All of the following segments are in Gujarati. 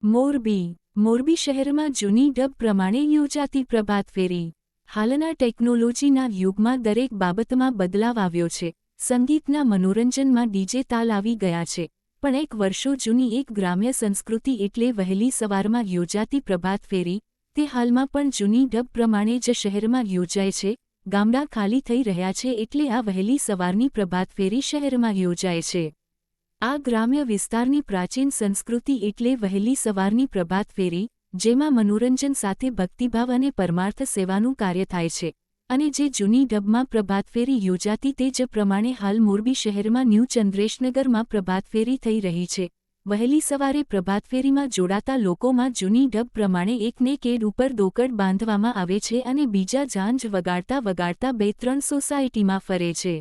મોરબી શહેરમાં જૂની ઢબ પ્રમાણે યોજાતી પ્રભાત ફેરી। હાલના ટેકનોલોજીના યુગમાં દરેક બાબતમાં બદલાવ આવ્યો છે। સંગીતના મનોરંજનમાં ડીજે તાલ આવી ગયા છે, પણ એક વર્ષો જૂની એક ગ્રામ્ય સંસ્કૃતિ એટલે વહેલી સવારમાં યોજાતી પ્રભાત ફેરી, તે હાલમાં પણ જૂની ઢબ પ્રમાણે જ શહેરમાં યોજાય છે। ગામડાં ખાલી થઈ રહ્યા છે એટલે આ વહેલી સવારની પ્રભાત ફેરી શહેરમાં યોજાય છે। આ ગ્રામ્ય વિસ્તારની પ્રાચીન સંસ્કૃતિ એટલે વહેલી સવારની પ્રભાત ફેરી, જેમાં મનોરંજન સાથે ભક્તિભાવ અને પરમાર્થ સેવાનું કાર્ય થાય છે, અને જે જૂની ઢબમાં પ્રભાત ફેરી યોજાતી તે જ પ્રમાણે હાલ મોરબી શહેરમાં ન્યૂ ચંદ્રેશનગરમાં પ્રભાત ફેરી થઈ રહી છે। વહેલી સવારે પ્રભાત ફેરીમાં જોડાતા લોકોમાં જૂની ઢબ પ્રમાણે એકને કેડ ઉપર દોકડ બાંધવામાં આવે છે અને બીજા ઝાંઝ વગાડતા વગાડતા 2-3 સોસાયટીમાં ફરે છે।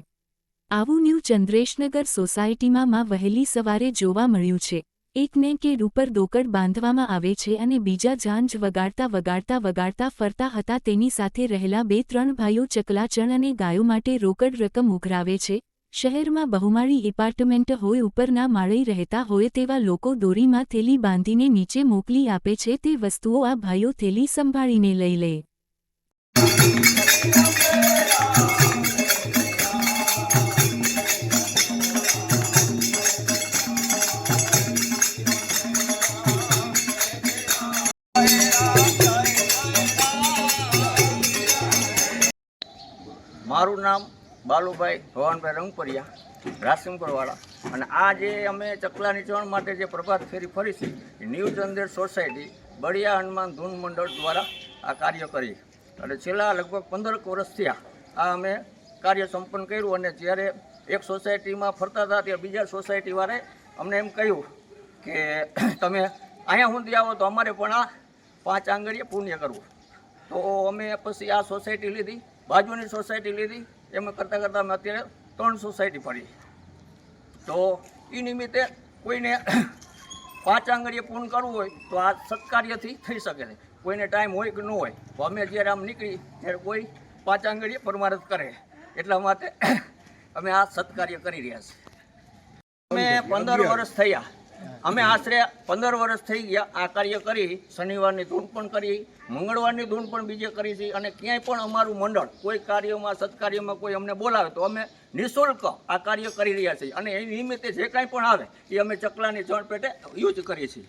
આવું ન્યૂ ચંદ્રેશનગર સોસાયટીમાં વહેલી સવારે જોવા મળ્યું છે। એકને કેડ ઉપર દોકડ બાંધવામાં આવે છે અને બીજા ઝાંઝ વગાડતા વગાડતા વગાડતા ફરતા હતા। તેની સાથે રહેલા 2-3 ભાઈઓ ચકલાચણ અને ગાયો માટે રોકડ રકમ ઉઘરાવે છે। શહેરમાં બહુમાળી એપાર્ટમેન્ટ હોય, ઉપરના માળે રહેતા હોય તેવા લોકો દોરીમાં થેલી બાંધીને નીચે મોકલી આપે છે। તે વસ્તુઓ આ ભાઈઓ થેલી સંભાળીને લઈ લે। મારું નામ બાલુભાઈ ભવાનભાઈ રંગપરિયા, રાસિમપુરવાળા। અને આ જે અમે ચકલાની ચણ માટે જે પ્રભાત ફેરી ફરી છે એ ન્યૂ ચંદ્રેર સોસાયટી બળિયા હનુમાન ધૂન મંડળ દ્વારા આ કાર્ય કરી, અને છેલ્લા લગભગ 15 વર્ષ થયા આ અમે કાર્ય સંપન્ન કર્યું। અને જ્યારે એક સોસાયટીમાં ફરતા હતા ત્યારે બીજા સોસાયટીવાળાએ અમને એમ કહ્યું કે તમે અહીંયા સુધી આવો તો અમારે પણ આ 5 આંગળીએ પુણ્ય કરવું। તો અમે પછી આ સોસાયટી લીધી, બાજુની સોસાયટી લીધી, એમ કરતાં કરતાં અમે અત્યારે 3 સોસાયટી ફરી। તો એ નિમિત્તે કોઈને 5 આંગળીએ પૂર્ણ કરવું હોય તો આ સત્કાર્યથી થઈ શકે છે। કોઈને ટાઈમ હોય કે ન હોય તો અમે જ્યારે આમ નીકળી ત્યારે કોઈ 5 આંગળીએ પરમારથ કરે, એટલા માટે અમે આ સત્કાર્ય કરી રહ્યા છીએ। અમે 15 વર્ષ થયા, અમે આશરે 15 વર્ષ થઈ ગયા આ કાર્ય કરી। શનિવારની ધૂન પણ કરી, મંગળવારની ધૂન પણ બીજે કરી છે, અને ક્યાંય પણ અમારું મંડળ કોઈ કાર્યમાં સત્કાર્યમાં કોઈ અમને બોલાવે તો અમે નિઃશુલ્ક આ કાર્ય કરી રહ્યા છીએ, અને એ નિમિત્તે જે કાંઈ પણ આવે એ અમે ચકલાની ચણ પેટે યુઝ કરીએ છીએ।